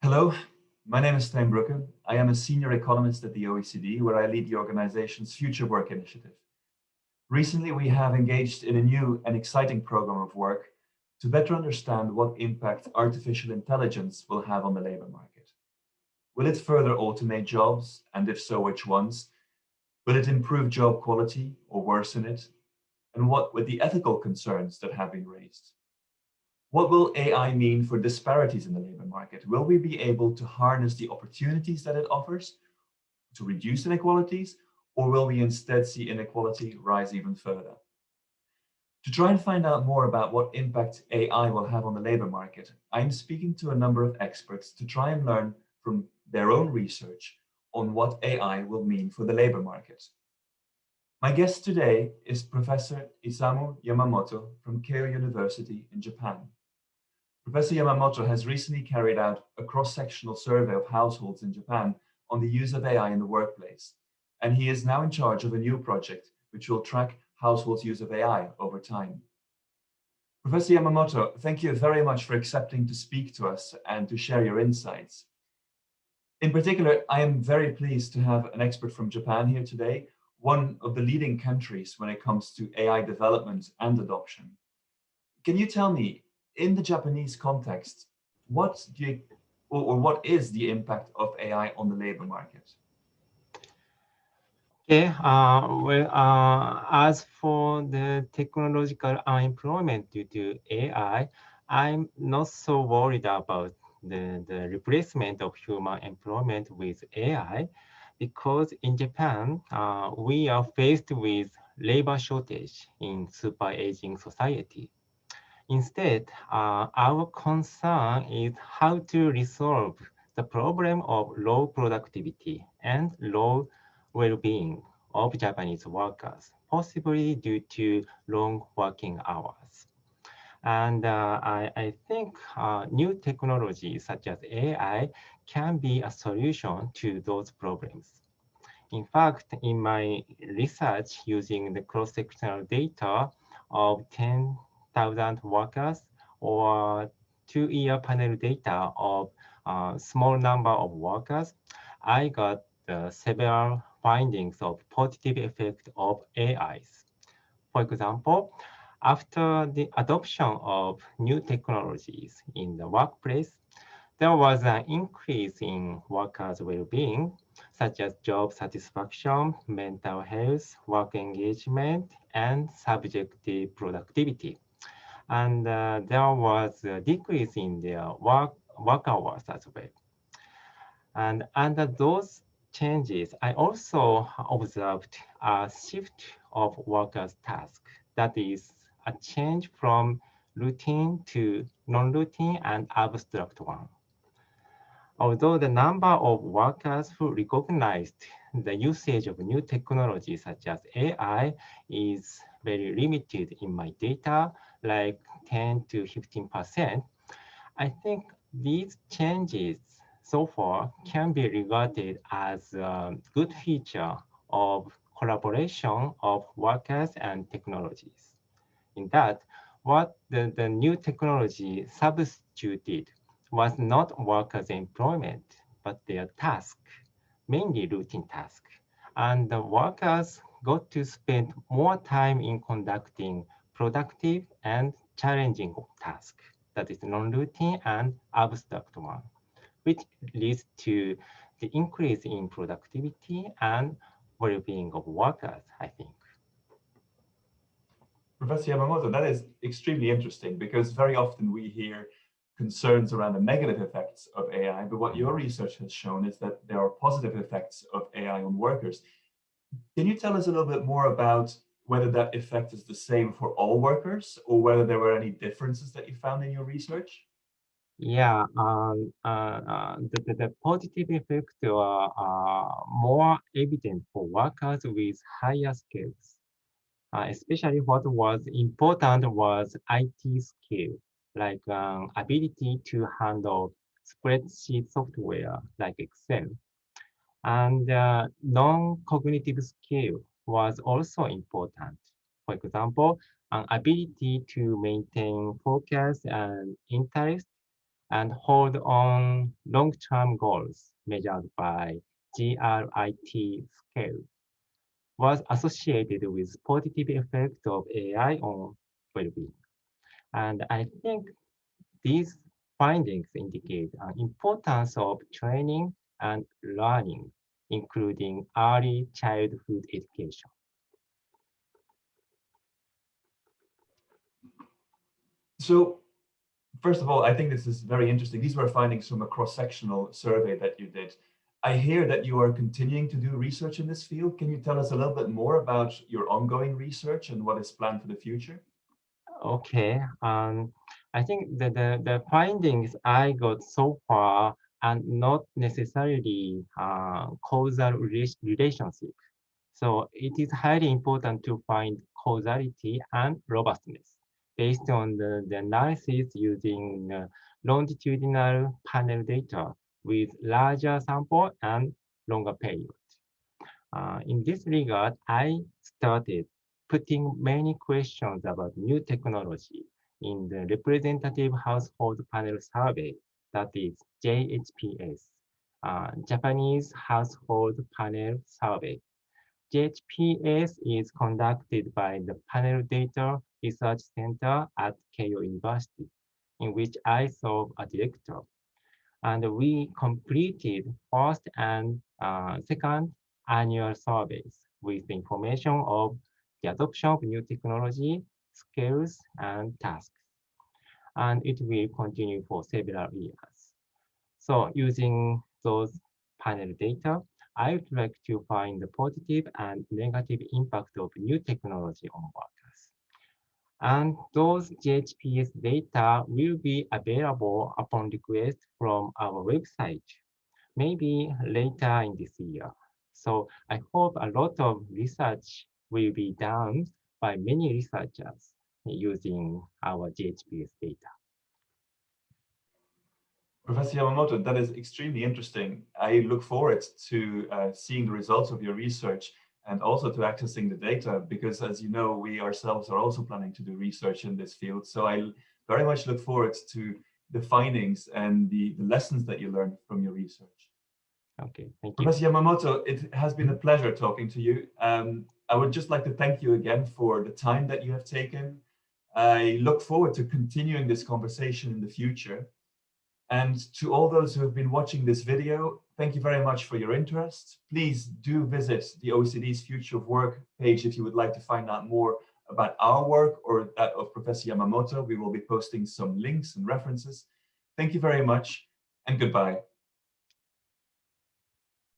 Hello, my name is Stjin Broecke. I am a senior economist at the OECD, where I lead the organization's Future Work initiative. Recently, we have engaged in a new and exciting program of work to better understand what impact artificial intelligence will have on the labor market. Will it further automate jobs, and if so, which ones? Will it improve job quality or worsen it? And what with the ethical concerns that have been raised? What will AI mean for disparities in the labor market? Will we be able to harness the opportunities that it offers to reduce inequalities, or will we instead see inequality rise even further? To try and find out more about what impact AI will have on the labor market, I'm speaking to a number of experts to try and learn from their own research on what AI will mean for the labor market. My guest today is Professor Isamu Yamamoto from Keio University in Japan. Professor Yamamoto has recently carried out a cross-sectional survey of households in Japan on the use of AI in the workplace, and he is now in charge of a new project which will track households' use of AI over time. Professor Yamamoto, thank you very much for accepting to speak to us and to share your insights. In particular, I am very pleased to have an expert from Japan here today, one of the leading countries when it comes to AI development and adoption. Can you tell me, in the Japanese context, what is the impact of AI on the labor market? Okay, as for the technological unemployment due to AI, I'm not so worried about the replacement of human employment with AI because in Japan, we are faced with labor shortage in super aging society. Instead, our concern is how to resolve the problem of low productivity and low well-being of Japanese workers, possibly due to long working hours. And I think new technologies such as AI can be a solution to those problems. In fact, in my research using the cross-sectional data of 10,000 workers or 2-year panel data of a small number of workers, I got several findings of positive effect of AIs. For example, after the adoption of new technologies in the workplace, there was an increase in workers' well-being, such as job satisfaction, mental health, work engagement, and subjective productivity. And there was a decrease in their work hours as well. And under those changes, I also observed a shift of workers' task. That is a change from routine to non-routine and abstract one. Although the number of workers who recognized the usage of new technology such as AI is very limited in my data, like 10 to 15%, I think these changes so far can be regarded as a good feature of collaboration of workers and technologies. In that, what the new technology substituted was not workers' employment, but their task, mainly routine task. And the workers got to spend more time in conducting productive and challenging tasks, that is non-routine and abstract one, which leads to the increase in productivity and well-being of workers, I think. Professor Yamamoto, that is extremely interesting because very often we hear concerns around the negative effects of AI, but what your research has shown is that there are positive effects of AI on workers. Can you tell us a little bit more about whether that effect is the same for all workers or whether there were any differences that you found in your research? Yeah, the positive effects are more evident for workers with higher skills. Especially what was important was IT skill, like ability to handle spreadsheet software like Excel. And non-cognitive skill was also important. For example, an ability to maintain focus and interest and hold on long-term goals measured by GRIT scale was associated with positive effect of AI on well-being. And I think these findings indicate an importance of training and learning, including early childhood education. So first of all, I think this is very interesting. These were findings from a cross-sectional survey that you did. I hear that you are continuing to do research in this field. Can you tell us a little bit more about your ongoing research and what is planned for the future? Okay, I think that the findings I got so far are not necessarily causal relationship. So it is highly important to find causality and robustness based on the analysis using longitudinal panel data with larger sample and longer period. In this regard, I started putting many questions about new technology in the Representative Household Panel Survey, that is JHPS, Japanese Household Panel Survey. JHPS is conducted by the Panel Data Research Center at Keio University, in which I serve a director. And we completed first and second annual surveys with the information of the adoption of new technology, skills, and tasks. And it will continue for several years. So using those panel data, I would like to find the positive and negative impact of new technology on workers. And those GHPS data will be available upon request from our website, maybe later in this year. So I hope a lot of research will be done by many researchers using our GHPS data. Professor Yamamoto, that is extremely interesting. I look forward to seeing the results of your research and also to accessing the data because, as you know, we ourselves are also planning to do research in this field. So I very much look forward to the findings and the lessons that you learned from your research. Okay, thank you. Professor Yamamoto, it has been a pleasure talking to you. I would just like to thank you again for the time that you have taken. I look forward to continuing this conversation in the future. And to all those who have been watching this video, thank you very much for your interest. Please do visit the OECD's Future of Work page if you would like to find out more about our work or that of Professor Yamamoto. We will be posting some links and references. Thank you very much and goodbye.